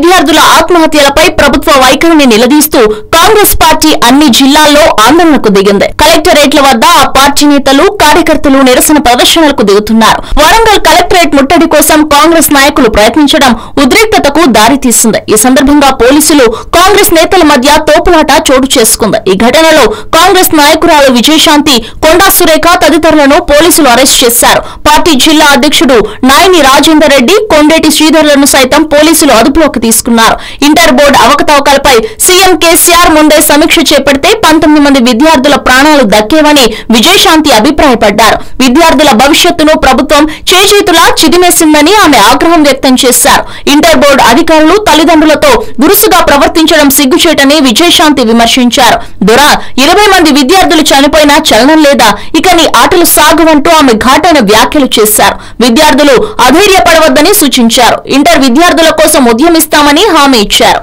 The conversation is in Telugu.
విద్యార్థుల ఆత్మహత్యలపై ప్రభుత్వ వైఖరిని నిలదీస్తూ కాంగ్రెస్ పార్టీ అన్ని జిల్లాల్లో ఆందోళనకు దిగింది. కలెక్టరేట్ల వద్ద ఆ పార్టీ నేతలు, కార్యకర్తలు నిరసన ప్రదర్శనలకు దిగుతున్నారు. వరంగల్ కలెక్టరేట్ ముట్టడి కోసం కాంగ్రెస్ నాయకులు ప్రయత్నించడం ఉద్రిక్తతకు దారితీసింది. ఈ సందర్భంగా పోలీసులు, కాంగ్రెస్ నేతల మధ్య తోపులాట చోటు చేసుకుంది. ఈ ఘటనలో కాంగ్రెస్ నాయకురాలు విజయశాంతి, కొండా సురేఖ తదితరులను పోలీసులు అరెస్ట్ చేశారు. పార్టీ జిల్లా అధ్యక్షుడు నాయని రాజేందర్ రెడ్డి, కొండేటి శ్రీధర్లను సైతం పోలీసులు అదుపులోకి తీసుకున్నారు. ఇంటర్ బోర్డు అవకతవకలపై సీఎం కేసీఆర్ ముందే సమీక్ష చేపడితే 19 మంది విద్యార్థుల ప్రాణాలు దక్కేవని విజయశాంతి అభిప్రాయపడ్డారు. విద్యార్థుల భవిష్యత్తును ప్రభుత్వం చేజేతులా చిదిమేసిందని ఆమె ఆగ్రహం వ్యక్తం చేశారు. ఇంటర్ బోర్డు అధికారులు తల్లిదండ్రులతో గురుసుగా ప్రవర్తించడం సిగ్గుచేటని విజయశాంతి విమర్శించారు. 20 మంది విద్యార్థులు చనిపోయినా చలనం లేదా, ఇక నీ ఆటలు సాగువంటూ ఆమె ఘాటైన వ్యాఖ్యలు చేశారు. విద్యార్థులు అధైర్యపడవద్దని సూచించారు. ఇంటర్ విద్యార్థుల కోసం ఉద్యమిస్తామని హామీ ఇచ్చారు.